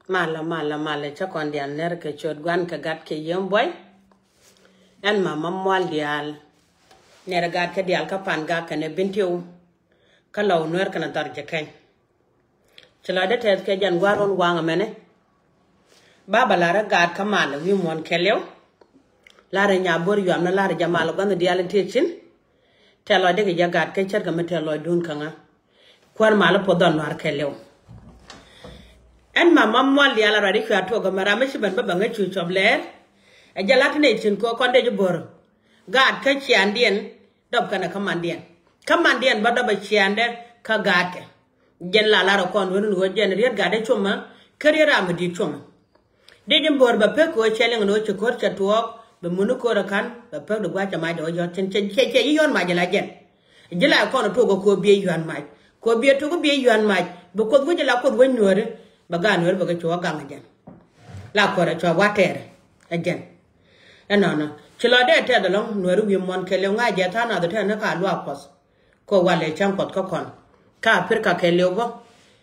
Mala cha kon dial ner ke chod gwan ka gat ke yem boy en mama mwal dial ner gat ke dial ka pan ga ke ne bintiu ka law ner kana dar je ken chla de tet ke jan gwaron wanga mene baba la ra gat ka mal wi mon kelew la ra nya bor yam na la ra jamal gwan dial techin telo de ke jagat ke cher ga metelo dun kanga kwar mal po don war kelew en mama mwal dial ra ri kwa to ga mara me shiban baba nga chu chobler a jalat ne chin ko konde jubor gad ka chiandien dob kana kamandien ba doba chiande ka gate gen la ro kon wonu go gen rier gade chuma kariera amdi chuma de jembor ba pe ko cheleng no chukor chatuok be munu ko rakan ba pe do gwa chama do yo chen che yon ma jala gen jila ko no to go ko bie yon ma ko bie to go bie yon ma be ko go jila ko go nyore ba gan wer ba ga chwa gang gen la ko ra chwa water again enana chilo de te de long noru wi mon kele nga je ta na de te na ka lwa pos ko wale cham kot ko kon ka pir ka kele go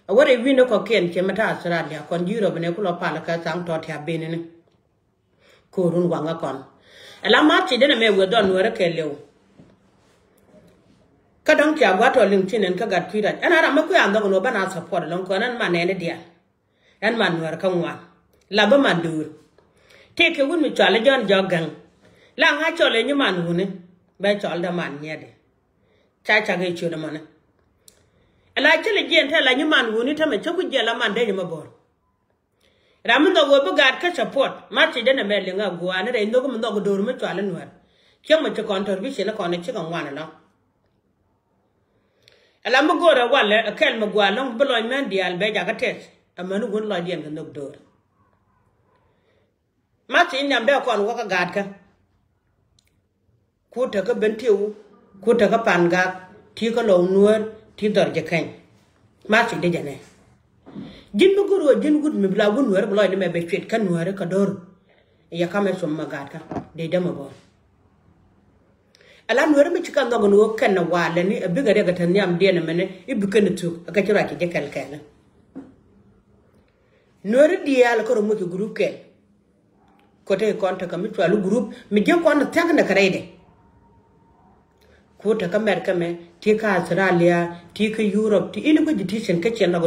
awore wi no ko ken ke mata Australia kon jiro bene ku lo pala ka sang to ta benene ko run wanga kon ala ma ti de na me we don noru kele ka don kya gwa to lim tinen ka gat kira ana ra ma ku ya ndo no bana support long ko nan ma ne dia en man noru kan wa la ba man dur take won mi chale jon jogang la nga chole ni man woni ba chol da man nyede cha ge chu da man ala chele gen ta la ni man woni ta me choku je la man de ni mabor ram ndo go bu gad ka support ma ti de na me le nga go an re ndo go ndo go do mi chale no kyo mo to contribution na ko ne chi kan wana no ala mo go ra wale akel mo gwa long bu loy men dial be ja ka tet amanu gon loy dien ka ndok dor mati nyam de kon waka gad ka ku ta ka bentiu ku ta ka panga ti ka lo nuor ti dor je kan mati de jane jin bu guru jin gud mi bla gun nuor bla me be chwet kan nuor ka dor ya ka me som magad ka de de mo bo ala nuor mi ci kan do no kan na wala ni abiga de ga tan nyam de na mene ibu kan tu ka ci ra ki de kal kala nuor di ala ko mo ki guru ke kote konta kami tualu group mi je kon tag na karede ko ta kamer kame ti ka Australia ti ka Europe ti ini ko ditishen ka chen no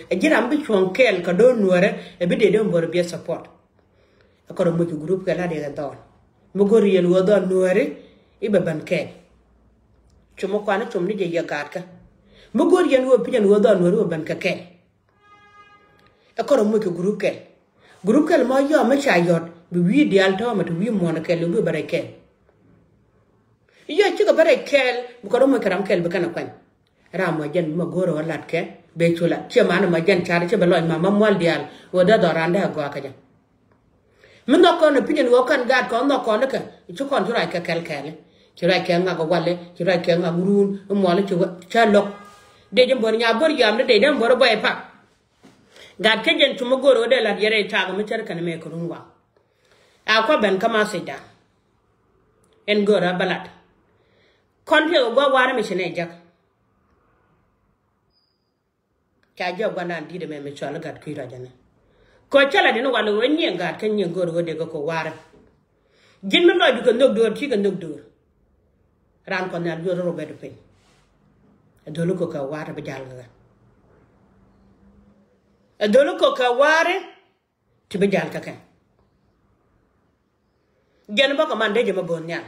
ejira mbi chon kel ka do nuore e bi de mbor bi support akoro mo group ka la de ga don mo gori yel wo don nuore e be ban kel chumo kwana chum ni je ya gat ka mo gori yel wo pijan wo don nuore wo ban ka kel akoro mo group kel mo yo ma cha yot bi wi dial to ma to wi mo na kel bi bare kel iya ci ko bare kel bu ko mo karam kel bi kana kwan ra mo jen ma goro lat ke be chula ci ma na ma jen char ci be loy ma mol dial wo da do randa go ka ja min no ko no pinin wo kan gad ko no ko na ka ci kon tura ka kel ci ra ke nga go wale ci ra ke nga murun mo la ci cha lok de jëm bor nya bor yam de dem bor boy pa gad ke jen ci mo goro de lat yere ta ga mi cer kan me ko run wa akwa ben kama sida en gora balat konte go wara mi chene jak ka jo gwana ndi de me chola gat kuira jane ko chala dinu wala wonye gat kan nye goro de ko wara jin me no du ko ndok dor ti ko ndok dor ran ko na jo ro be de pe dolu ko ka wara be jal ga dolu ko ka wara ti be jal ka kan gen ba ko man de jema bon nya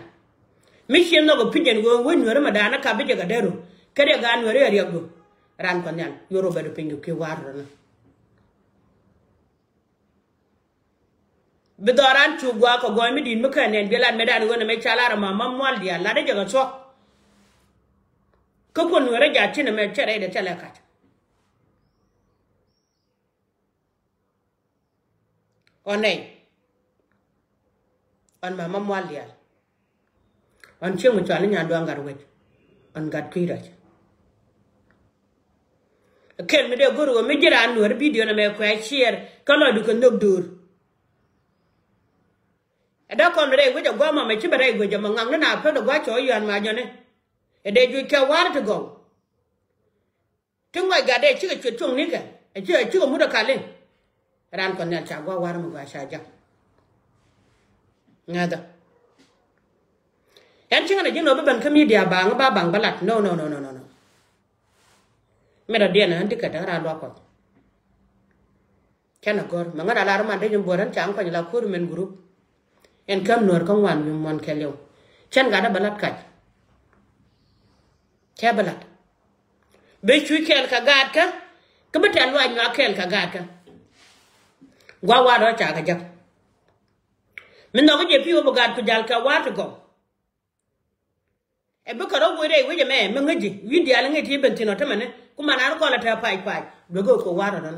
mi shen no go pijen go won wore madana ka be ga dero kare ga an wore yari go ran ko nyan yoro be do pingu ke warro na be doran chu gwa ko go mi din muka nen belan medan wona me chalara mama mol dia la de ga so ko kon wore ja tin me chere de tele ka onai on mama mwalia on chemu chale nya do ngar wet on gat kuira kel mi de goro mi jira an wor video na me ko share kala du ko ndok dur ada kon re go go ma me ci bare go jama ngang na fa do gwa cho yan ma jone e de ju ka war to go tungwa ga de ci ga chung ni ka e ci mu da kalin ran kon nel cha gwa war mu gwa sha ja ngada yan chinga na jino be ban ka media ba nga bang balat no mera dia na andi ka dara lo ko kana gor ma ngara lar man de jum boran chang ko la kur men group en kam nor kan wan mi mon kelew chen ga da balat ka cha balat be chui kel ka gad ka betal wa nya kel ka gad ka gwa wa do cha ka jak min no je pi o gad ku jal ka wa to go e be ka ro we re we je me ngaji wi dia la ngati ben tino tamane kuma na ko la ta pai do go ko wa do no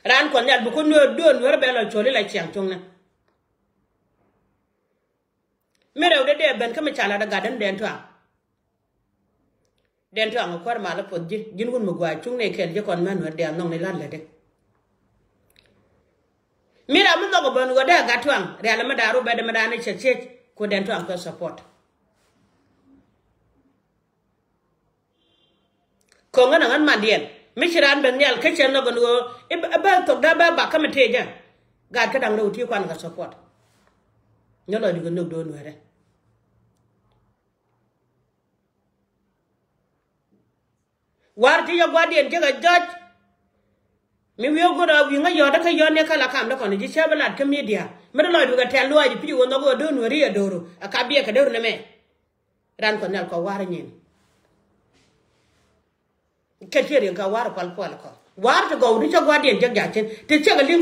ran ko nyal bu ko no don wor be la chole la chiang tong na mere o de ben ka me chala da gadan den to ang ko ma la pod jin gun mu gwa chung ne kel je kon man wor de nong ne lan le de mira mun do bon go da ga twang re ala ma daru be de ma da ne che ko den to ang ko support ko ngana ngan man dien mishiran ben yal ke chen no go e ba to da ba ka mate ja ga ka dang ro ti kwan ga support nyolo di go no do no re war ti ya gwa dien ke ga judge mi wi go da wi nga yo da ka yo ne kala kam da kon ji chebalat ka media mi do lo ga tel lo ji pi go no go do no ri ya doro aka bi ka do ne me ran ko nal ko war nyin ketiri ka war pal ko war to go ri to gwa dien jag chen te che ga lim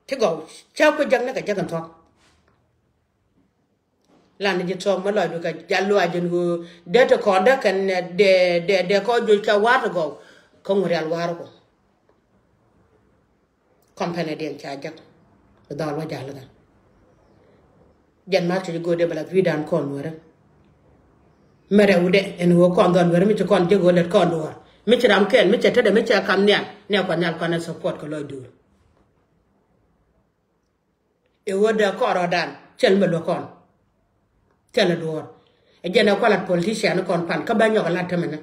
te go cha ko jag na ka jagan to lan ji to ma lo du ka jallo ajin go de to ko da kan de ko ju ka war to go ko ngori al war ko company den cha jak da lo jall ga jan ma to go de bala vidan kon wora mere ude en wo kon don wer mi to kon jego let kon do mi tiram ken mi tete mi cha kam ne ko nyal ko na support ko loy dur e woda ko rodan chel me do kon chel do e jena ko lat politician kon pan ka banyo ko lat tamena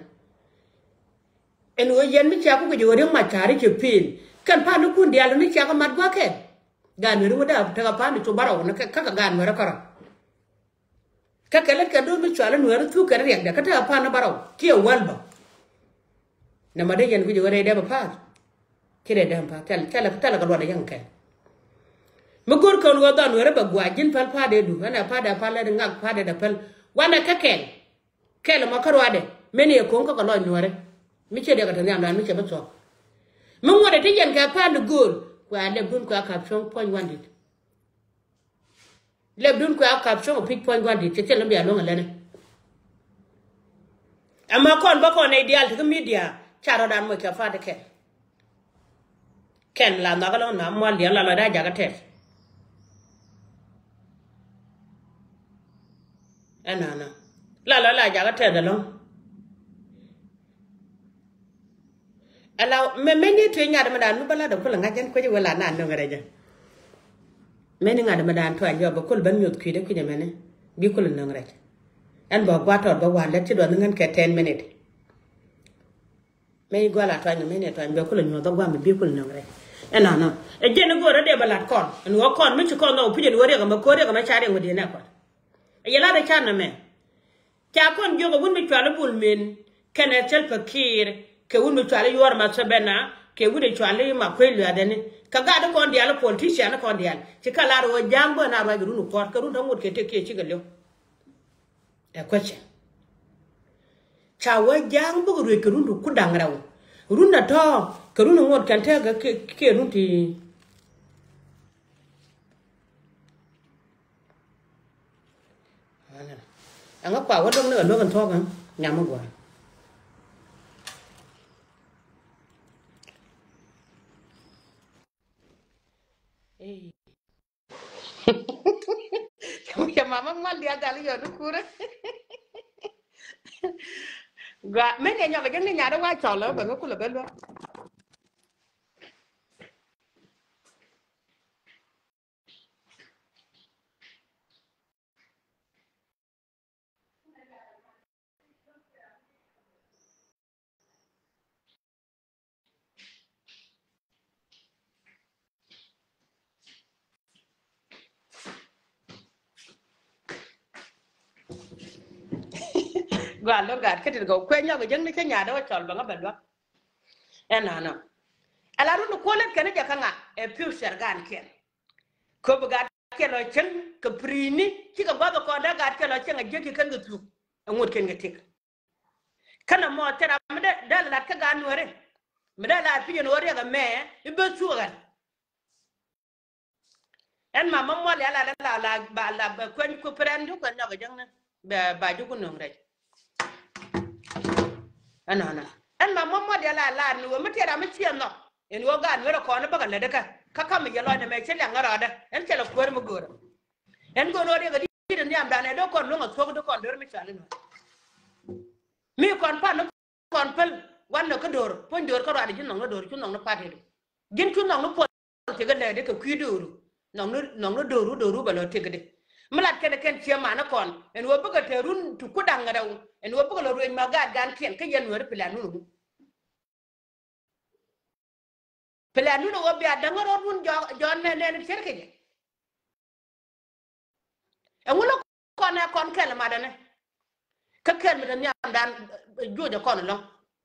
en wo yen mi cha ko go jore ma tari ke pin kan pa no kun dial mi cha ko mat gwa ken gan wer woda ta ka pa ni to baraw na ka gan wer ko ka kala ka do mi chala no ru tu ka riak da ka ta pa na baraw ki walba na ma de yen ku jore de ba pa ki de dam pa tala ka do da yang ka mu gor ko no da no re ba gwa jin pal pa de du ana pa da pa la de ngak pa de da pal wana ka kel ma karwa de meni ko ko lo no re mi che de ka tan na mi che ba so mu ngode te yen ka pa de gor kwa le bun ko ka chong pon wandi le dun ko akap so pick point gwandi tete lo bia lo ngale ne ama kon ba kon ideal to media charo dan mo ka fa de ken la na ga lo na mo le la da ja ga te ana na la ja ga te da lo ala me ni to nya da ma dan nu bala da ko la ngajen ko je wala na no ngare ja meni ngada madan to ajo ba kul ban nyot kwide kunya mene bi kul nang rek an bo gwato ba wala ti do ngan ke 10 minute meni gwala to anyo meni to an be kul nyot do gwa bi kul nang rek ena no e jene go de balat kon en wo kon mi ci kon no pije do re ga ma ko re ga ma chare ngodi na kon e yela da chan na me ta kon jogo wun bi twala bul men kene tel fakir ke wun bi twala yor ma sabena ke wude twala ma kwelu adene kaga da kon dial politician kon dial ci kala ro jambo na ba guru ko ka ru ngot ke te ke ci galo e ko ci cha wa jambo ru ke ru ku dangraw ru na to ka ru ngot kan te ga ke ru ti ana anga kwa wa dong ne lo kan to kan nyam gwa ya mama mal dia dali yo dukura gwa men ya nyoga jeng ni nyada wa cholo ba ngakula belwa gwa lo gat ke ti go kwen ya go jeng ni ke nya do chol ba ngaba do ena na ala ru ko let kan ja kanga e piu sergan ken ko bu gat ke lo chen ke prini ki ga ba ko da gat ke lo chen a je ki kan gutu ngut ken gatik kana mo tera mede dal lat ka ga nuore mede la pi no re ga me ibe sugan en ma mo le la ba la kwen ku prendu ko no ga jang na ba ju ku nong re ana en ma mo le la no mo tera me chien no en wo ga nuore ko no ba ga le de ka me yelo ne me chen ya ngara da en chela ko mo goro en go no re ga di ni am da ne do ko no ngo so do ko do me chale no mi kon pa no kon pel wan no ko dor pon dor ko ra di no dor chu no pa de gin chu no po te ga le de ko kwi doru no doru ba lo te ga de mlat ke de ken che ma na kon en wo buga te run tu ku dang raw en wo buga lo ru ma ga gan ken ke yen wor plan nu wo bi adang ro run jo ne cher ke en wo kon kel ma da ne ka kel mi da nyam dan jo de kon lo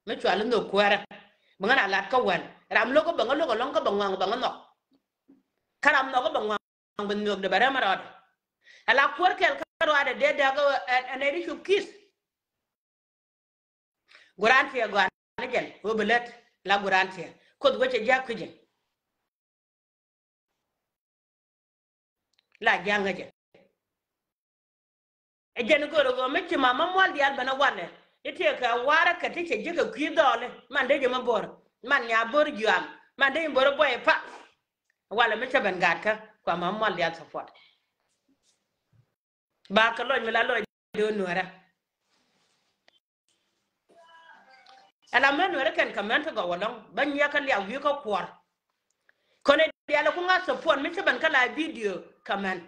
me chwa lo no kwara bangana lat ka wan ram lo ko bangalo ko long ko bangwang bangano karam no ko bangwang ben nok de bare marad ala kwar kel karo ade de ga aneri shu kis guran fi gwan gen wo belet la guran fi ko go che jak kuje la janga je e gen go go me ci mama mol di albana wane ite ka wara ka tike jiga kwi dole man de ma bor man ya bor juam man de bor boy pa wala me chaban gat ka kwa mama mol di al support ba ka loñ mi la loñ do nuara ala men nuara kan comment go wolong ban ya kan ya wi ko kwor kone di ala ku nga support me chaban kala video comment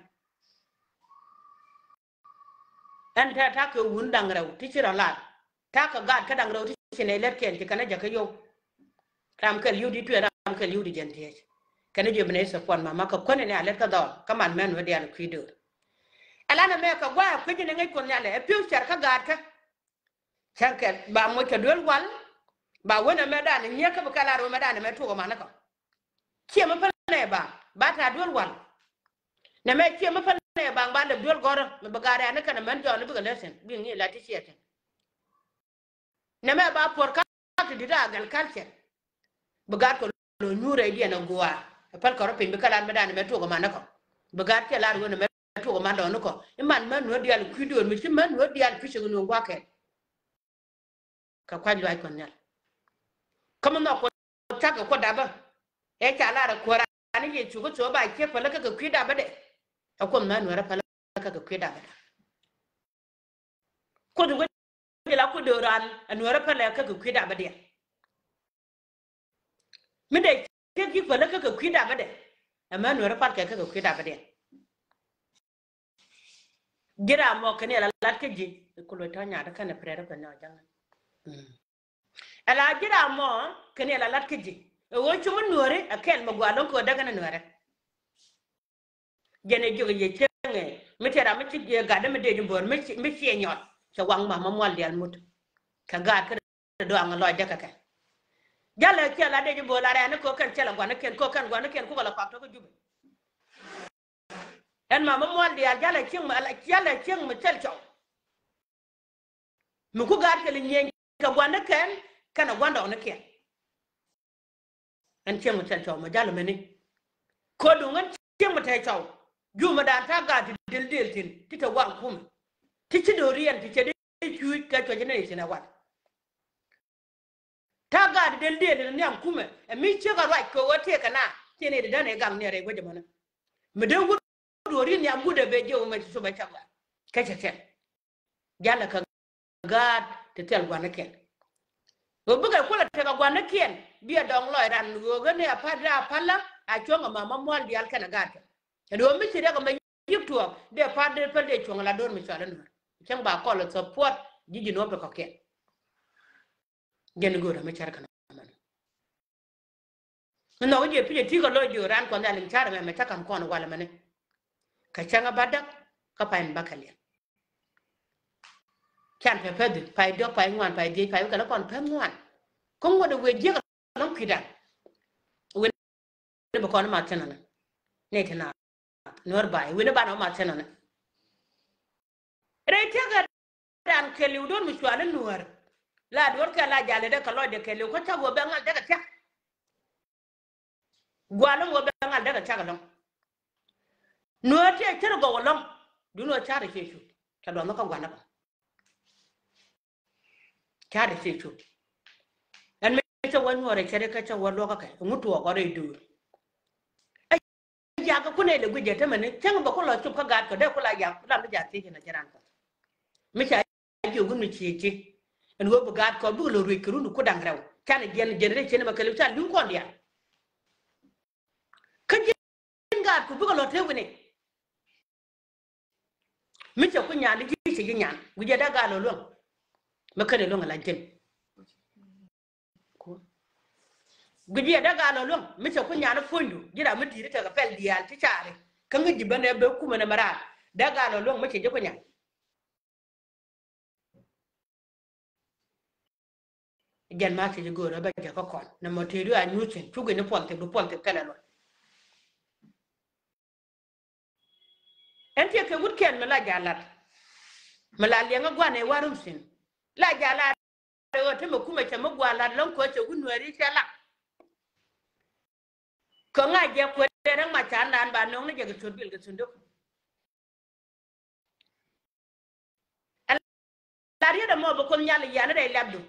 enta ta ko wundang rew ti ci ralat ta ka gad ka dang rew ti ci ne let ken ti kana jaka yow ram kel yudi tu ram kel yudi jente kana je bene support mama ka kone ne alet ka do ka man men wadi an kwido ala na me ka gwa ku ji ne ngai kon nyale e piu char ka gad ka chankel ba mo ka dol wal ba wona me da ne nyeka ba kala ro me da ne me to ma na ka kie ma pa ne ba ta dol wal ne me kie ma pa ne ba le dol goro me ba gare ne kana men jo ne ba lesen bi ngi la ti siete ne me ba por ka ti dida gal culture ba gar ko lo nyure di na goa pal ko pin be kala me da ne me to ma na ka ba gar ke la ro ne me to ma do no ko man man no di al kwido mi ti man no di al fishi no gwa ke ka kwa lo ai kon nyal kama no ko ta ko da ba e cha la ra ko ra ni ye chu ko so ba ke fa la ka kwida ba de ko man no ra fa la ka kwida ba ko du la ko do ran anu ra fa la ka kwida ba de mi de ke ki fa la ka kwida ba de amma no ra fa ka kwida ba de gira mo ke ne la lat ke ji ko lo ta nya da kana pre ra fa na jang ala gira mo ke ne la lat ke ji wo chu mun nuore akel ma gwalon ko daga na nuore gene joge ye chenge mi tera mi ci ga da mi de jmbor mi ci nyot ca wang mama mol del mut ka ga ka do ang lo jaka ka jale ke la de jmbor la re ko kan cela gwana ken ko kan gwana ken ko la fakto ko jube en mama mol del jale cing ma jale cing mi tel chaw mi ku ga ke le nyen ka gwana ken kana gwanda on ken en cing mi tel chaw ma jale meni ko du ngan cing mi tel chaw juma dan ta ga del tin ti ta wang kum ti ci do riyan ti ce de ju ka to jene ni na wat ta ga del ni am kum e mi ci ga right ko wote kana ti ne da ne gam ne re go jamana mi de wu do rin ya gude be je o ma so ba ta ga ka ce ce jala ka ga ti tel gwana ken go buga ko la ta ga gwana ken biya dong loy ran go ga ne pa da pala a chonga mama mol di al kana ga do mi ci rega ma yip tuwa de pa de chonga la don mi chala no chang ba ko la support jiji no be ko ke gen go ra ma chara kana man no je pije ti ko lo jo ran ko ndalin chara me ta kam ko no wala mane ka changa badak ka pa en bakalia chan pe pe pai do pai ngwan pai di pai ka la kon pe ngwan ko ngodo we je ka non kidan we ne ba kon ma tena ne tena nor bai we ne ba no ma tena re te ga dan ke li don mi swala nuwar la dor ka la jale de ka lo de ke li ko ta go be ngal de ka ta gwalo go be ngal de ka ta ga long no te tere go long du no chare ke chu ta do no ka gwana chare ke chu en me ta won hore kere ka ta won lo ka kai mutu ko re du ya ka kune le guje ta mane tan ba ko lo chu ka ga ka de ko la ya la mu ja ti na jaran ka mi cha ji gun mi chi chi en go bu ga ko bu lo ri kru nu ko dang rew tan gen re chen ma ka lu ta lu ko dia ka gen ga ku bu ko lo te wene mi cha ku nya ni ji chi nya guje da ga lo lo ma ka ne lo la gen guje da ga lo lo mi cha ku nya na fondu jira mi ti ta ga pel dial ti chare kan gi bane be ku ma na mara da ga lo lo mi cha ku nya gen ma ti go ra ba ja ko kon na mo te ru a nyu chen tu ge ne ponte kala lo en te ke wut ken ma la jalat ma la le nga gwa ne warum sin la jalat o te mo kuma cha mo gwa la lon ko che gunwari cha la ko nga je ko de ran ma cha nan ba no ne je ga bil ga sundu la ri da mo ba ko nyal ya ne dai labdu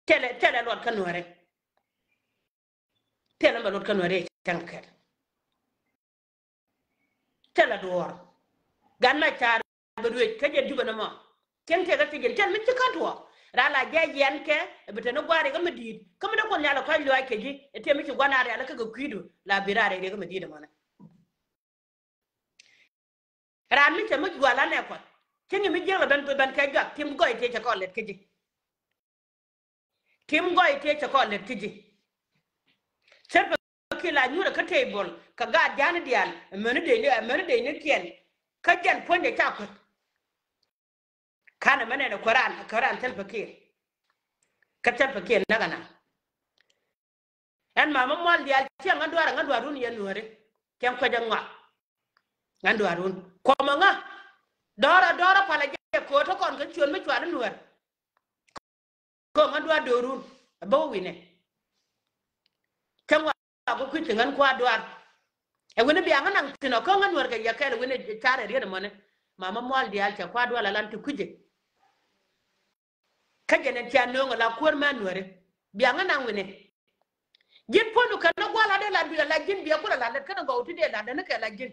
tele lot kanware tele ma lot kanware tanker tele door ganna cha ba duwe ka je duba na mo ken te ga te gen tan mi ci kanto ra la je yen ke be te no gware ga medid kam da ko nyala ko lo ke ji te mi ci gwanare ala ka ga kwido la birare ga medid mo na ra mi te mi gwala ne ko ken mi je la ban ka ga tim goy te ko let ke ji tim goy te ko let ke ji serpe ki la nyura ka table ka ga jani dial menu de ne kien ka jan ponde ta ko kana mane na Quran tel fakir ka tel fakir na gana en mama mol dial ti ngandwara run yen wore kem ko jangwa ngandwara run ko ma nga dora pala je ko to kon ka chon me chwan nuwer ko ngandwa dorun ba wine kem wa ko ku tingan kwa dwar e woni bi anga nang tino ko nganwar ga yakele woni tare riede mone mama mol dial ta kwa dwala lan tu kuje kajene tian no la kur manware bi anga nang wine jin ponu kan no gwala de la bi la jin bi ko la kan go tu de la de ne la jin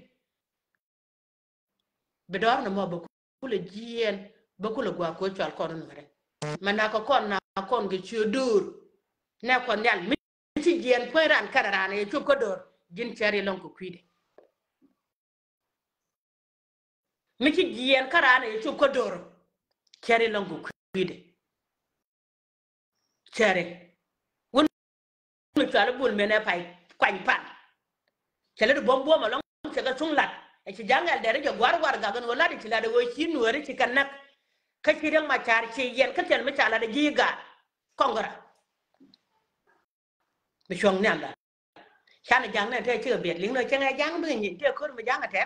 be dor no mo ba ku le jien ba ku le gwa ko chal kon nware mana ko kon na kon ge chudur ne kon yal mi ci jien ko ran kararane ci ko dor jin ciari lon ko kwide mi ci jien karane ci ko dor ciari lon ko kwide ciari won mi tala bul mena pay kwañ pan kele do bombo ma lon ci ga sun lat e ci jangal dere je gwar ga gan wala di ci la de wo ci nuwari ci kan nak ka ci reng ma tar ci yen ka tel mi tala de jiga kongora mi chong nyanda chana jang na te chưa biệt lính nơi chẳng ai jang bây nhìn chưa khôn mà jang à thế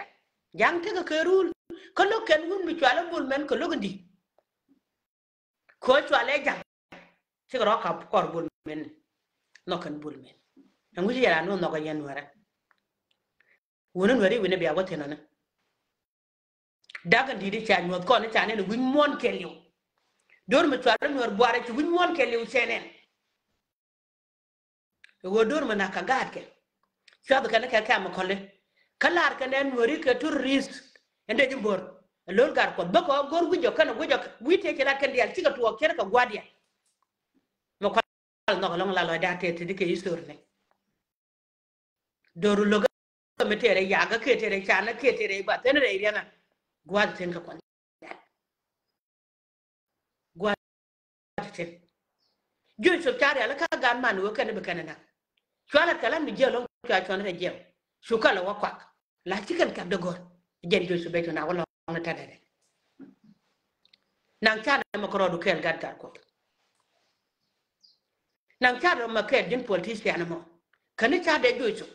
jang thế cái rule có lúc cần gun bị chua lắm buồn men có lúc đi khối chua lấy jang chứ có cặp cỏ buồn men nó cần buồn men anh nghĩ là nó cái nhân nuôi ra uốn nuôi đi uốn bia có thế nào nè đã cần đi đi chăn nuôi con nó chăn nên uốn muôn kêu liu đôi mà chua lắm nuôi bùa ra chứ uốn muôn kêu liu xe nè rồi đôi mà nãy cả gạt kêu Shab kana ka kama kolle kalar kana nori ka tourist ende jimbor lol gar ko bako gor gujo kana gujo wite kala kan dial tiga to kere ka gwadia mo ko no long la lo da te te dike istor ne doru loga metere yaga ke tere chana ke tere ba tene re riana gwad ten ka kon gwad ten jo so tare ala ka gan man wo kana be kana na swala kala mi jelo ka chona re jelo shukala wa kwak la chikan ka de gor jeri jo so beto na wala na tade nang cha ma ko do kel gad gar ko nang cha do ma kel din politician mo kan cha de joiso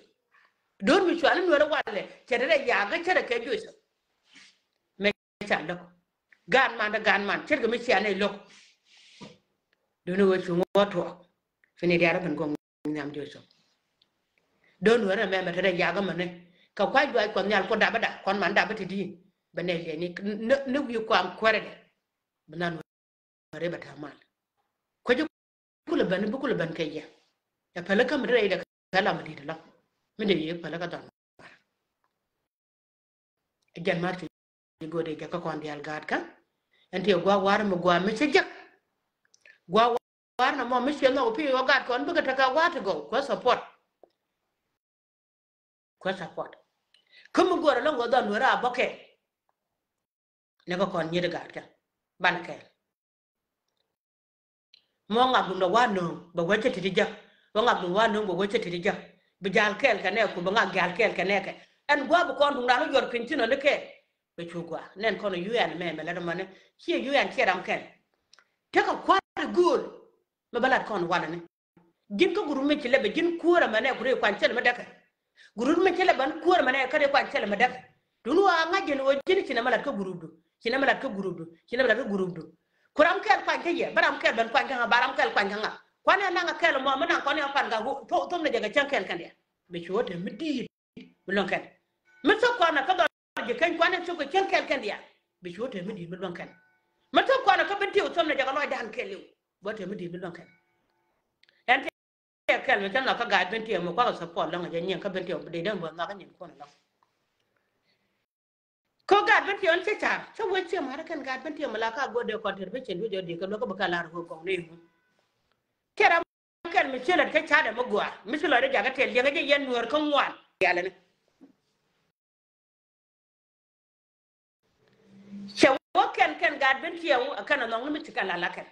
don mi chwa no wale chere ya ga chere ke joiso me cha do gan man chere ga mi cha ne lok do no wo chu ngoto fini dia ra ban ko nyam joiso don wara me ma tere ya ga mane ka kwa jwa ko nyal ko da bada kon man da bati di banele ni ne wi ko am kware de banan re bata mal ko ju kula ban bu kula ban kay ya pala kam re da kala ma di la mi de ye pala ka don jan marti go de ka ko ndial gad ka enti gwa war mo gwa mi ci jak gwa war na mo mi ci no pi o gad kon bu ka ta wa to go ko support kuma gora longo don wara boke ne ko kon nyir gad ka ban ke mo ngab no wa no ba wace ti ja mo ngab no wa no ba wace ti ja bi jal kel ka ne ko ba ngab jal kel ka ne ke en gwa bu kon dum na no jor pintino ne ke be chugwa nen kono UN me la man ci UN ci ram ken te ko kwa gol me balat kon wala ne jin ko guru me ci lebe jin kuura mane guru kwan cel me daka guru me ci leban kuura mane kare kwan cel me daka dunu wa ngajel o jin ci na malat ko guru du ci na malat ko guru du kuram kel kwan ke ye baram kel ban kwan ka baram kel kwan ka kwan na nga kel mo man kon ya pan ga to ne jaga chan kel kan ya be ci wote mi di mi lon ken mi so kwana ka do je kan kwan so ko chan kel kan ya be ci wote mi di mi lon ken mi so kwana ka binti o ne jaga lo dan kel yo wote mi di mi lon ken en te kel mi kan na ka ga binti mo ko support lo nga je nyen ka binti o de dan bo na ka nyen ko na ko gad ben tion che cha so we che mara kan gad ben tion mala ka go de contribution video de ko ko ba kala ro ko ne mu kera kan mi chela ke cha de mo gwa mi sula de jaga tel jaga je yen nuor ko ngwan yala ne che wo kan gad ben tion kan no mi tika la la kan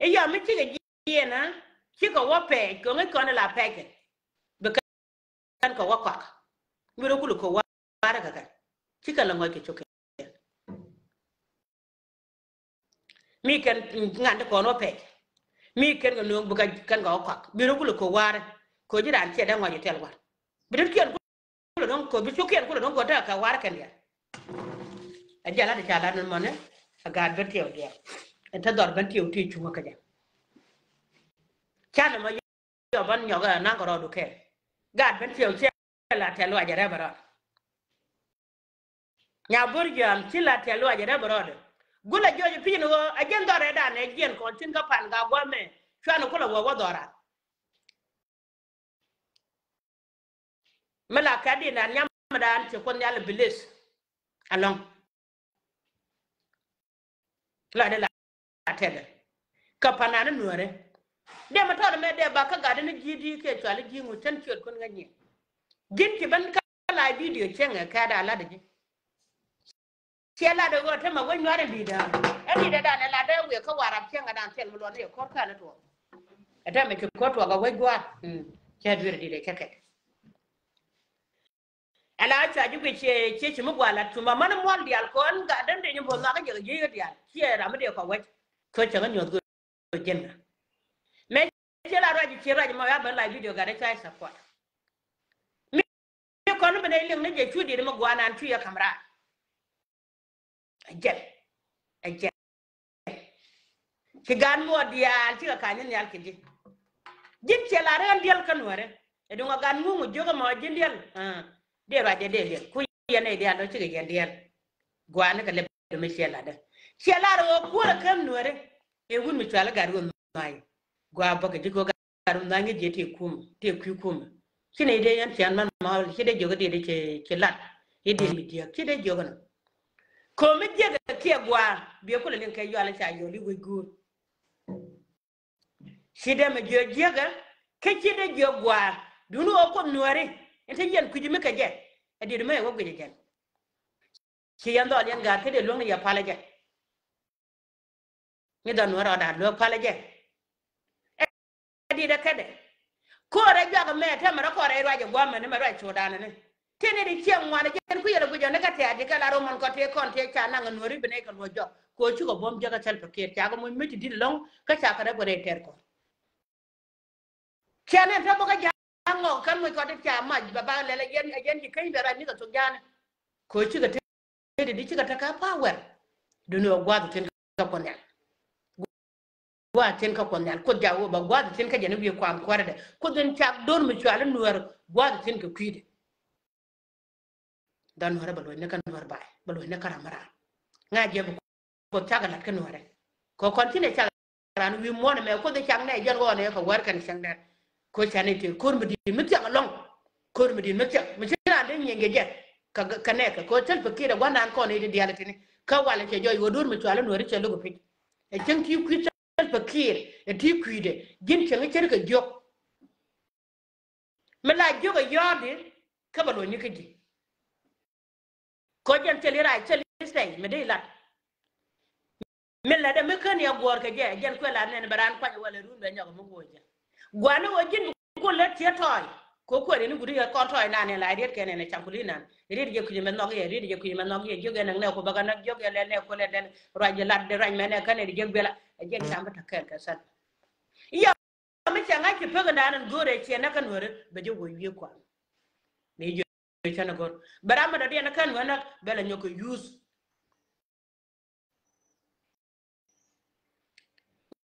e ya mi tika je na ki ko wo pe ko ngi ko na la pe ke be kan ko wa kwa mi ro ku ko wa para ka kan kika la ngoy ke choke mi kan ngande ko no pe mi kan no buga kan ga kwa bi ro ko ware ko jiran che da ngoy tel war bi ro ken ko don ko bi choke ko don ko da ka war kan ya ajala de jala non mone aga bertiyo dia enta dor bertiyo ti chuma ka ja chana ma yo ban nyoga na ko ro ke gad bertiyo che la telo ajara bara nya burjam chila telo ajara bara gula jojo pino ajen dore da ne gen ko tin ka pan ga gome chana ko lo wo dora mala kadi na nyam dan ci kon yalla bilis along la de la tede ka panana nuore de ma tawde me de ba ka gade ne jidi ke twale jingu tan ciot kon ngani ginti ban kala video cenga ka da la de la de go te ma won nuore bida ani de da ne la de we ka warab cenga dan tel mo ne ko ka na to ata me ko to ga we gwa ke dire dire keke ala cha ju ke che mu gwala tuma man mol dial kon ga dan de nybo na ga je je dial che ra me de ko we ko che ga nyot go jenna me che la raji che raji ma ya ban la video ga de chai support me ko no bene leng ne je chu di ma gwana an chu ya kamera ajel ki gan mo dial ti ka nyen yal ki di jin che la ran dial kan wore e do ga gan mu joga ma jin dial de raje de ku yene dial do ci ga dial gwana ka le me che la de che la ro ko la kan wore e wun mi chala ga ro mai gwa ba ga jiko ga ro na ngi je te kum kine de yan tian man ma ci de joga de ci lat e de mi dia ci de joga na ko mi dia ga ke gwa bi ko le kan yo ala cha yo li we gur ci de me joga ke ci de jogwa dunu o ko nuore ente yen ku jimi ka je e de me wo gwe je ci yan do yan ga ke de lo ngi ya pala je ni da nuora da lo pala je e di da kede ko re joga me ta mara ko re raje gwa me ne mara chodana ne tene di ciem wana jen ku yele bujo ne ka te adi kala ro mon ko te kon te cha na nuori bene ka lo jo ko chu ko bom jaga sal paket cha ko mo meti di long ka cha ka da gore ter ko chane ta boka jango kan mo ko de cha ma ba le le yen ki kai bera ni ka to jana ko chu ga te di chu ga ta ka power du no gwa ten ka ko ne gwa ten ka ko ne ko jawo ba gwa ten ka jene bi ko am ko de ko den cha don mi chwala nuwer gwa ten ka kwide dan hore balo ne kan nuwer ba balo ne karamara nga je ko chaga lat kan nuwer ko kontine chaga ran wi mo ne me ko de chang ne jan go ne ko war kan chang ne ko chane te ko mi di mi chang long ko mi di mi chang mi chira de nyenge je ka ne ka ko tel pakira gwana ko ne di alati ne ka wala ke joy wodur mi chwala nuwer che lugo pit e chang ti ku tel pakir e ti kuide jin chang cher ka jok mala joga yodi ka balo ni ka di ko jan teli rai teli sei me de la mella de me kan ya gor ka je jan ko la ne baran kwa wala ru be nyago mo goja gwana o jin ko le tie toy ko ni guri ya kon toy na ne la riet ke ne champulina riet je ku me no ye riet je ku me no ye joge ne ko baga nak joge le ne ko le den raje lat de rañ me ne kan de bela jen chamba ta ka san ya me changa ki pega nan gore che na kan wore be je go yi kwa ne chana gor barama da dia kan wana bela nyoko use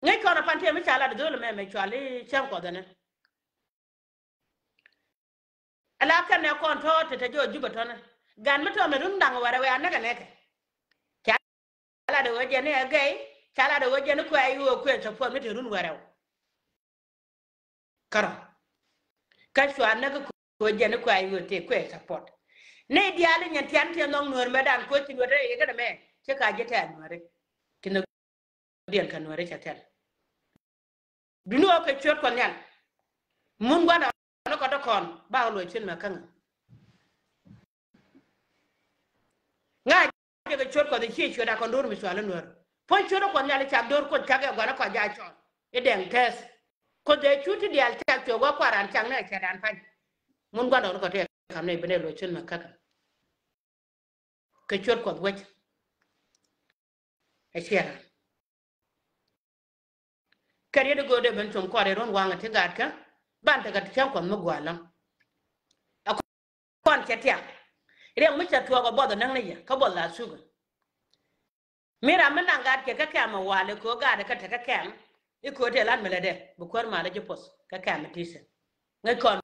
ngai ko na pante mi chala de dole me chwali cham ko dane ala kan ne kon to te jo juba to na gan mi to me rum dang wara we anaka ne chala de waje ne gai chala de waje ne ko ayi wo ko to fo mi te run wara karo ka shwa na ko waje ne ko ayi wo te ko support ne diale nyen tian te non nor me dan ko ti wore ye ga me che ka je ta nore kino dien kan nore cha tel dunu ko chot ko nyan mun gwana ko to kon ba lo chin ma kan nga je ko chot ko de chi chot ko ndur mi swala nor po chot ko nyale cha dor ko cha ga gwana ko ja chon e den tes ko de chuti dial cha to go kwaran chang na cha dan pan mun gwana ko te kam ne bene lo chin ma kan ke chot ko wech e sia kare de go de ben chon ko re ron wanga te gad ka ban ta ga cha ko mo gwala kon cha tia re mu cha to go bodo nang ne ya ka bolla suga mira men nanga ke ka kama wale ko ga da ka ta ka kam e ko te lan mele de bu kor ma la je pos ka kam tisen ngai kon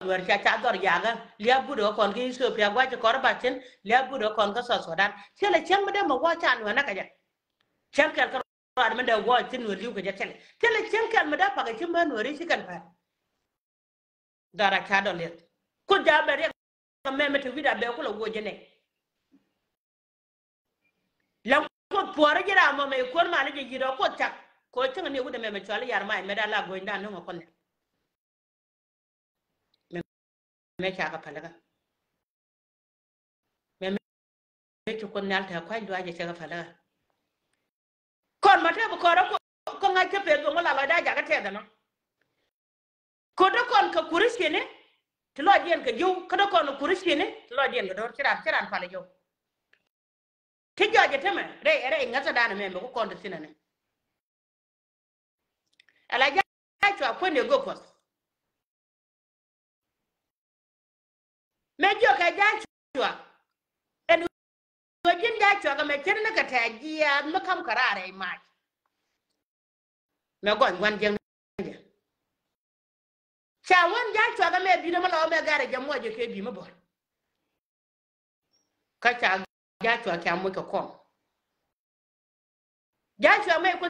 wer cha cha dor ya ga lia bu do kon ki so pya gwa cha kor ba chen lia bu do kon ka so so dan chele chang de ma wa cha no na ka ja chang kal ka ra men de wa tin no liu ka ja chele chang kal ma da pa ga chim ba no ri shi kan pa dara cha do le ko ja ba re me me te vida be ko lo wo je ne lam ko puara jira ma me ko ma le jiro ko chak ko chang ne wude me chwali yar mai me da la go ndan no ko ne me cha ka palaga me to ko nal ta kwa ndo aje cha ka palaga kon ma te ko ro ko ngai ke pe do la la da ja ka te da no ko do kon ka kuriske ne to lo dien ka ju ko do kon kuriske ne to lo dien ga do chiran pala jo ti joje teme re ngata dana me ko kon de ne ala ja chwa ko ne go pos me jo ka ja chwa en wajin ja chwa ga me chen na ka ta giya me kam karare ma me gon wan jeng cha wan ja chwa ga me bi no lo me gare jam mo je ke bi me bor ka cha ja chwa ka mo ko kon ja chwa me ko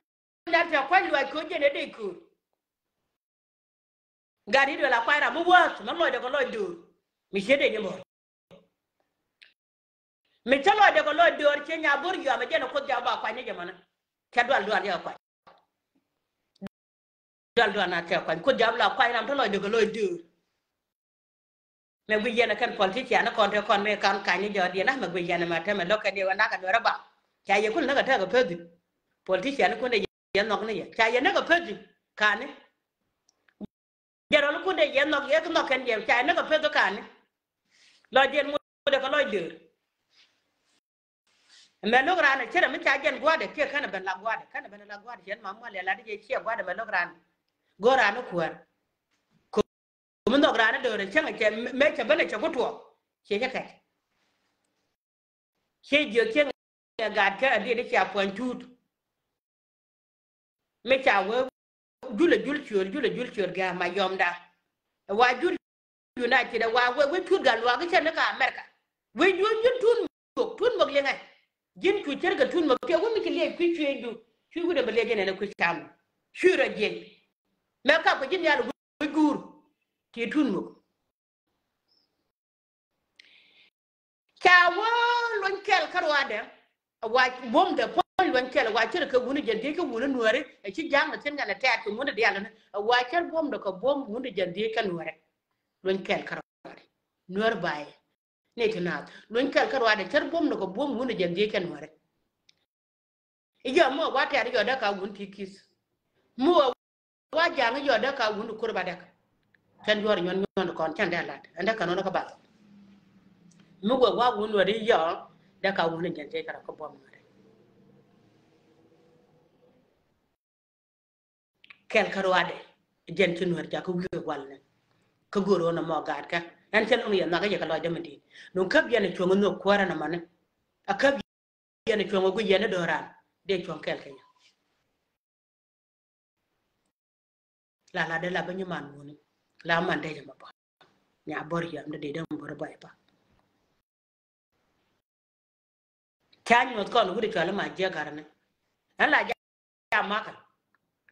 na ta kwa lwa ko je ne de ku gari do la kwa ra mo wa no lo de ko lo do mi jede ni bor mi talo de ko lo dor che nya bor yo ma jeno ko jaba kwa ne jamana ke dal ya kwa dal na te kwa ko jabla kwa ram talo de ko lo dor me wi yena kan politician ko te kon me kan ka ni jodi na me wi yena ma te me lo ka de wana ka do ba cha ye kun na ka ta ka pedi politician ko ne yen nok ne ya cha ye na ka pedi ka ne jero ko de yen nok ye ko nok ken je cha ne ka pedi ka ne lo den mo de ko lo dor me lograna chere mi cha gen gwade ke kana ben la gwade kana ben la gwade yen mamma le la de che gwade me lograna gorana kuar ko mun lograna do re chenga che me che bane che gutwo che che kai che je che ga ka ade de cha pon tut me cha we jule chur ga ma yomda wa jul united wa we tut ga wa ga chen ka america we jul tun mo le ngai jin ku cer ga tun ma ke woni ke le ku ci du ci gu de ba le gene na ku tam shura jin me ka ko jin yalla gu gur ke tun mo ka wo lon kel karwa de wa bom de pon lon kel wa cer ka woni jende ka woni nuore e ci jang na ten ngala taat ko mo de yalla wa cer bom de ko bom woni jende ka nuore lon kel karwa nuor baye ne tinat lon kel karwa de cer bom de ko bom woni jende ka nuore iyo mo wate ari yoda ka wun tikis mo wa jang yoda ka wun kurba dak tan yor nyon kon tan dalat anda kanono ka ba mo wa wun wari yo da ka wun jante kara ko bom ngare kel karwade jenti nor ja ko wi walne ko goro na mo gad ka an tel on ya na ga ya kala demati non kab yana chongo no kwara na man akab yana chongo gu yana doran de chon kel kenya la de la banyu man woni la man de ma ba nya bor ya de dem bor ba pa kan mo ko no gudi chala ma je garne an la ja ma ka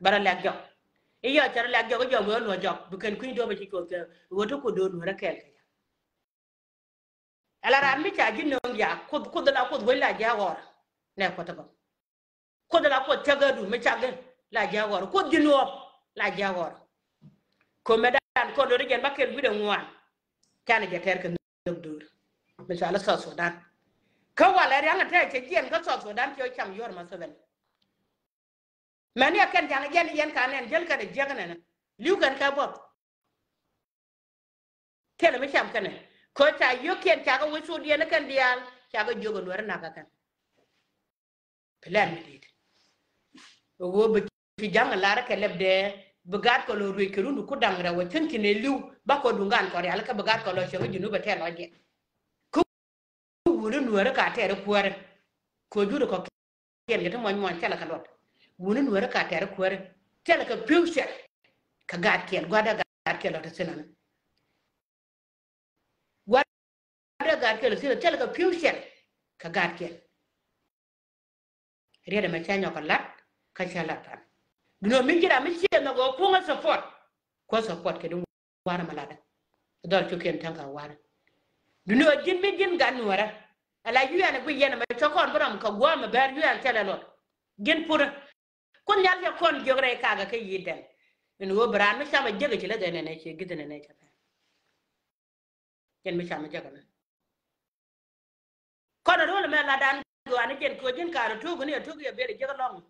bara la jo iyo chara la jo jo wo no jo bu ken kuin do ba ci ko ke woto ko do no ra kel kenya ala ran mi cha ji no ya ko da la ko wo la ja wor ne ko ta ko da la ko taga du mi cha gen la ja wor ko ji no la ja wor ko medan ko do gen bakel bi de ngwan kan je ter kan dur mi cha la so Sudan ka wala ran ta ce gen ka so Sudan ti o cham yor ma so ben mani akan jang yen kan en jel ka de jagana na liu kan ka bot tele mi cham kan ko ta yo ken ta ga wusu di na kan dial ta ga jogo no na ka kan plan mi dit wo be fi jang la ra ka lebde bugat ko lo ruy ke rundu ku dangra wa tanki ne liu ba ko dungan ko yalla ka bugat ko lo shoga junu ba te lo je ku wuru nuwara ka tere kuware ko juru ko ken gata mon mon tela ka lot wuru nuwara ka tere kuware tela ka piusha ka gat ken gwada gat ken lot senana gwada gat ken senana tela ka piusha ka gat ken riya da ma chanyo ka lat ka chala tan duno min jira mi ci na go ko support ko support ke dum wara malada dol to ken tanka wara duno jin mi jin gan wara ala yuya na bu yena ma to kon bram ka gwa ma ber yuya tele lot gen pour kon yal ya kon jogre kaga ke yiden en wo bran mi sama jege ci la de ne ci gidene ne ci gen mi sama jege na kon do le me la dan go an gen ko jin ka to go ne to go ya bere jege long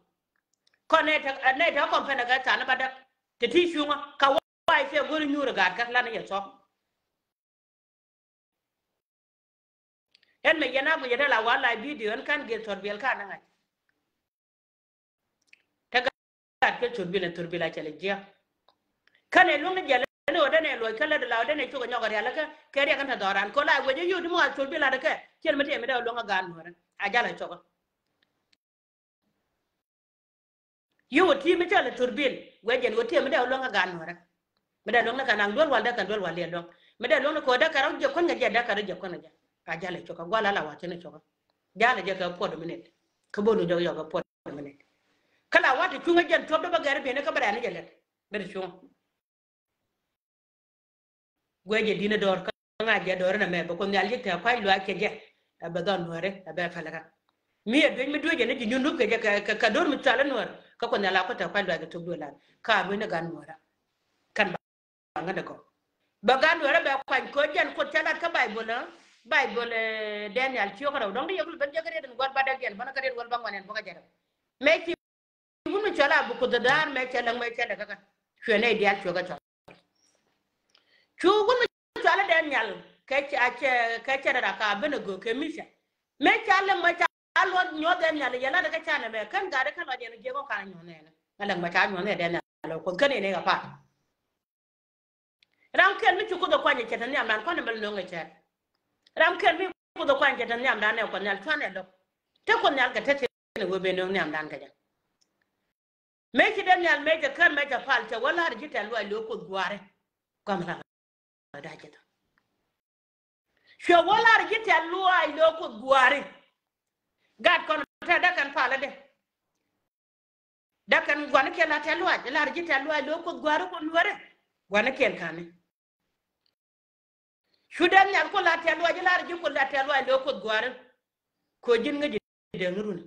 kon ne ta kon fe na ga ta na badak te ti shunga ka wa fe go ni nyura ga ka la na ya so en me yana bu yada la wala video en kan ge torbel ka na ngai ta ga ke torbela chale jia kane lu ne jale ne oda ne lo kala de la oda ne chugo nyoga yala ka kere kan ta doran ko la we yu mo torbela de ke chel mate me da lo nga gan hore a jala chogo yu ti me chale torbel we jen wo te me da lo nga gan hore me da lo na kan dol wal da kan dol wal le lo me da lo ko da karaw je kon nga je da karaw je kon nga a jale choka gwala la wate ne choka jale je ka pod minute ka bonu do yo ka pod minute kala wate chunga jen to do ba gare be ne ka bara ne jale be chunga gweje dina dor ka nga je dor na me ba ko nyal je ta kwai lo ake je ba don hore ba falaga mi e be mi doje ne ji nyunu ke ka dor mi tala nor ka ko nyala ko ta kwai lo ake to do la ka be ne gan nora kan ba nga de ko ba gan nora ba kwan ko jen ko tala ka Bible Daniel chiyo kara dong di yokul ben jagare den god bada gen bana kare wal bangwanen boka jara me ki bunu chala bu ko dar me chala ka chene dia choga choga chu bunu chala Daniel ke cha da ka bena go ke misha me chala ma alwa nyo den nyale yana daga chana me kan ga da kan wa den je ko kan nyo ne alang ma cha nyo ne den na ko kan ne ga pa ram ken mi ko do kwanye chetan nyam dan ko ne bel no nga chat ram ken mi ko do kwanye chetan nyam dan ne ko nyal twane do te ko nyal ga tete ne go be no nyam dan ga ja me ki den nyal me ga kan me ga pal te wala ri jitan lo lo ko gware ko ma da jeta sho wala ri jitan lo ko gware gad kon ta da kan pala de da kan gwana ke la te lo la ri jitan lo ko gware ko nuare gwana ken kane shudan nyal ko la te lo la ri ko la te lo ko gware ko jin nga de ngurun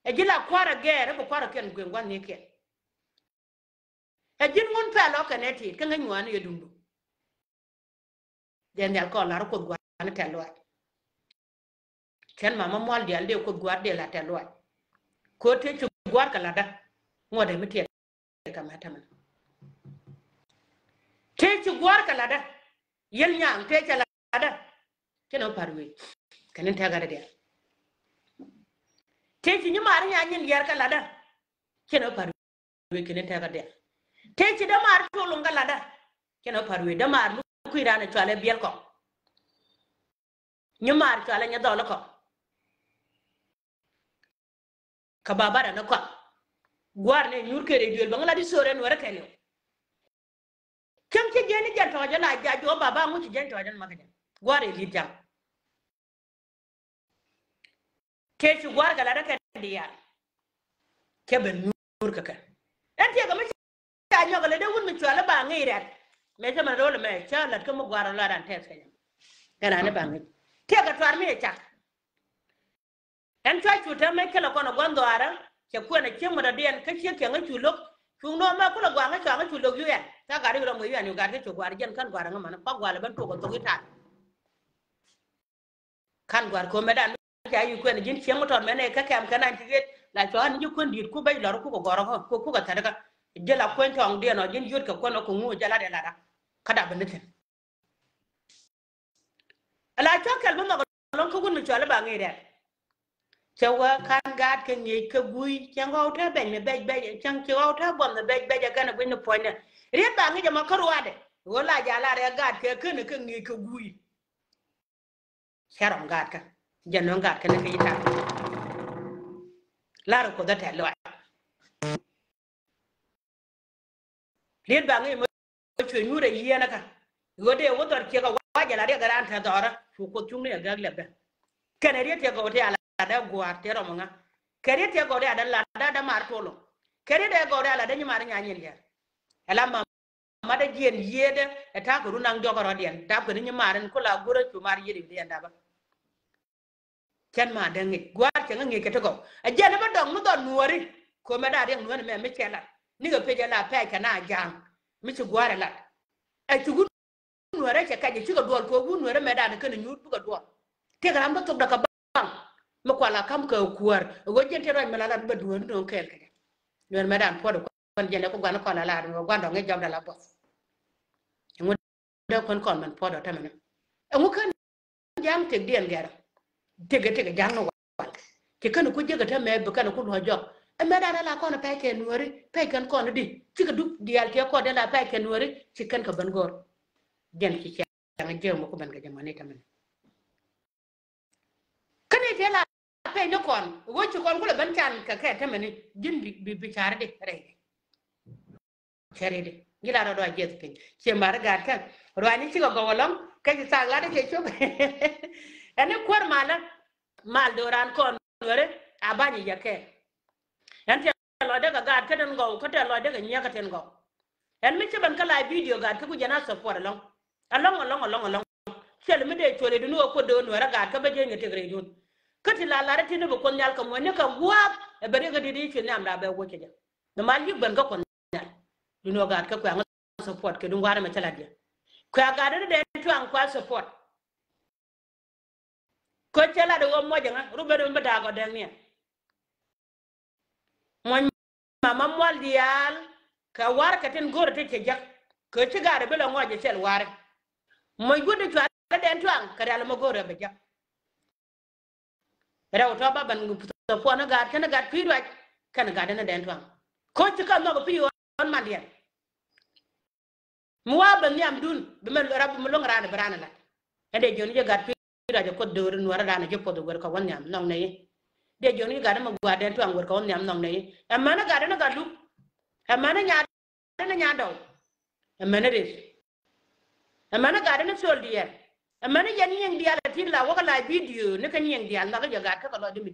e jila kwara gere ko kwara ken gwen gwan ne ken e jin mun pa lo kaneti kan nga nywane yedundu den yal ko la ko gwan te lo ken mama mol de alde ko gwar de la te lo ko te ci gwar kala da ngode mi te kamata man te ci gwar kala da yel nyam te ci la da keno parwe kanen ta gara de te ci nyama nya nyin yer kala da keno parwe kenen ta gara de te ci da mar to lo ngala da keno parwe da mar lu ku irana chale biel ko nyamar chale nya do lo ko ka babara na ko gwar ne nyur kere duel bangala di sore no reka ne kam ke jeni jan to jana ja jo baba mu ci jan to jan maka jan gwar e li jam ke ci gwar gala reka diya ke ben nyur ka kan en te ga mi ta nyo gala de wun mi chwala ba ngi rat me ta man role me cha lat ko mo gwar la ran te ka kana ne ba ngi te ga twar mi cha en twa chuta me kala kono gondo ara ke ko na kemo da den ka che ke ngachu lok chu no ma ko la gwa ngachu ngachu lok yu en ta ga ri ro mo yu en ga ke chu gwar jen kan gwar ngama na pa gwar ban to ko to ita kan gwar ko me dan ja yu ko na jin che mo ton me ne ka kam kana ti get la cho an ju kon dit ku bay lor ku ko goro ko ka ta daga je la ko tong de no jin yut ka ko no ko ngu jala de la da kada ban ne ala cho kal ba ma lon ko gun mi cho la ba ngi de chawa kan gad ke ngi ke gui chango ta ben me be chang chawo ta bom ne be ja kana bin po ne re ba ngi ma karwa de wala ja la re gad ke ken ke ngi ke gui sharam gad ka janon gad ka ne ke ita la ro ko da ta lo re ba ngi mo chwe nyure yi na ka gode wo dor ke ga wa ja la re ga ran ta dora su ko chung ne ga le ba kana re te ga te ala da gwar te ro nga kare te go da la da mar tolo kare de go da la da nyimar nya nyin ya ala ma da jien yede e ta ko runang do ko rodien ta ko nyimar ko la gura tu mar yede de nda ba ken ma da ngi gwar ke ngi ke to go a jene ba dong mu don nuori ko ma da de nuori me chela ni go peje la pa ka na jang mi ci gwar la e ci gu nuore ke ka ji ci go dol ko gu nuore me da ne kan nyut bu go dol te ga am to da ka bang ma kwala kam ka kuar go jente ro me la ba duon don kel ke non me dan podo kon jene ko gwana kon la do gwando ngi jom da la boss ngu do kon man podo tamane ngu kan jam te den gera tege jang no wal ke kan ko jega ta me be kan ko do jok e me dan la kon pa ke nuori pa kan kon di ci ka du dial ke ko de la pa ke nuori ci kan ka ban gor den ci ci nga jëm ko ban ga jamane tamane kane te la pe no kon wo ci kon ko ban kan ka ka ta mani jin bi char de re chere de gila ro do jet pin che mar ga kan ro ani ci go golom ka ci sa la de ke cho ene kwar mala mal do ran kon wore abani ya ke en te lo de ga ka den go ko te lo de ga nya ka ten go en mi ci ban kala video ga ka ku jana support long along sel mi de chole du no ko do no ra ga ka ba je ne te gre dun kati la la rati ne ko nyal ka mo ne ka wap e bari ga didi ci nam da be wo ke ja no mal yu ban ga kon nyal du no ga ka ko nga support ke du ngara ma chala dia ko ga da de to an kwa support ko chala de wo mo ja nga rube do mbada go de ne mo mama mol dial ka war ka ten gor te ke ja ko ci ga de be la ngo je sel war mo gudu to da den to an ka dal mo gor be ja Ra to ba ban to po na gad kana gad pi right kana gad na den twang ko ti ka no pi on man dia muwa ban yam dun be mel rab mu long rana brana la ade joni je gad pi ra je ko do ru wara dana je podo gor ka won yam nong ne de joni gad ma gwa den twang gor ka won yam nong ne amana gad na gad lu amana nya na nya daw amana de amana gad na sol dia amana yan yeng dia la tin la waka la video ne kan yeng dia la ga gad ka lo de mi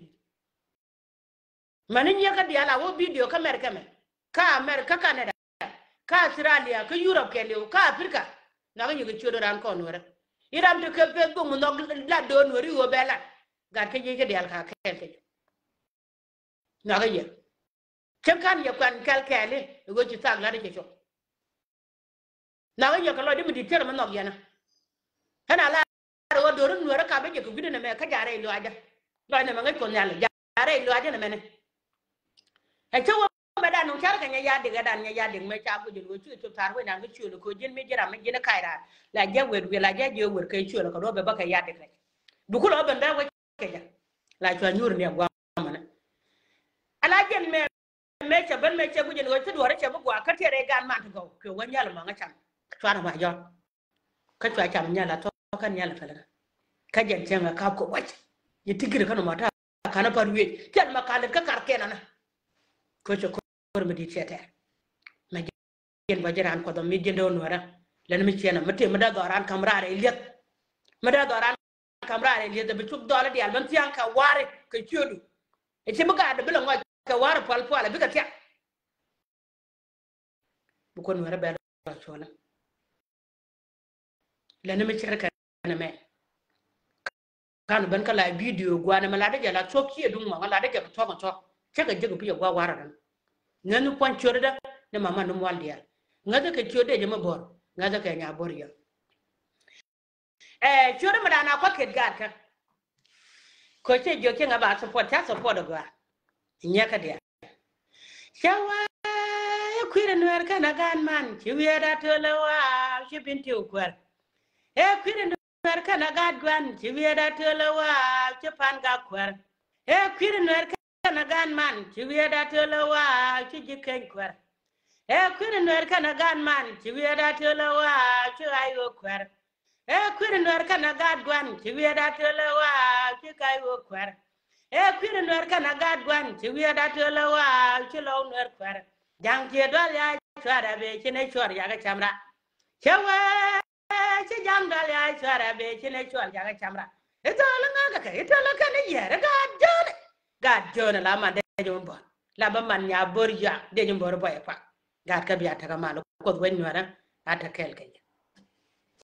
mani nya ka dia la wo video ka America Canada ka Australia ka Europe ke lew ka Africa na ga yugo chodo ran ko nora iram to ke Facebook mo nog la do nori wo bela gar ke je ke dia ka ke na ga ye kem kan ye kan kal kale go ci tag la de ke na ga ye ka lo de mi tere mo nog yana kana la wo do ru nora ka be je ko gudu na me ka jare lo aja lo na ma ngai ko nyal jare lo aja na me ne e to medan no char kanya ya diga dan ya ding me cha bu jul chu chu tar we na ngi chu ko jin me jira me jina kaira la ja wer we la ja je wer kai chu ko do be baka ya diga du ko ben da we ke ja la chu nyur ne gwa mana ala jen me cha ben me cha bu jin wo tu do re cha bu gwa ka tere gan man to ko wanyal ma nga cham chwa ma jo ka chwa cham nya la to kan nya la fala ka jen tenga ka ko wach yi tigire kan ma ta kana par we tel ma ka le ka kar kenana ko cho ko mi di tete ma gen bajiran ko do mi jendo nora len mi cena mate ma da doran kamrare liet ma da doran kamrare liet be tuk dola di alban tian ka ware ka chodu e ti buga da bila ngwa ka ware pal pala biga tia bu ko nora be do chola len mi cere ka na me kan ban ka la video gwa na mala da jala choki dum ma mala da ke to ma to ce ga jiga biya gwa wara dan nganu pon choda ne mama no waldia ngada ke chode je mabor ngada ke nya bor ya choda madana ko ke gad ka ko che jo ke ngaba support gwa nya ka dia shawa kwire nwer kana gan man chi wiera to lawa chi binti ukwar kwire nwer kana gad gwan chi wiera to lawa chi pan ga kwar kwire nwer kana gan man chi wiera to lawa chi jiken kwar kwire nwer kana gan man chi wiera to lawa chi ayo kwar kwire nwer kana gad gwan chi wiera to lawa chi kayo kwar kwire nwer kana gad gwan chi wiera to lawa chi law nwer kwar jang che dol ya chwara be chine chwar ya ga chamra chewa che jang dol ya chwara be chine chwar ya ga chamra ito la nga ka ito la kana yere ga jone la ma de jom bon la ba man nya bor ya de jom bor boy pa ga ka biya ta ma ko wen nwara ata kel ke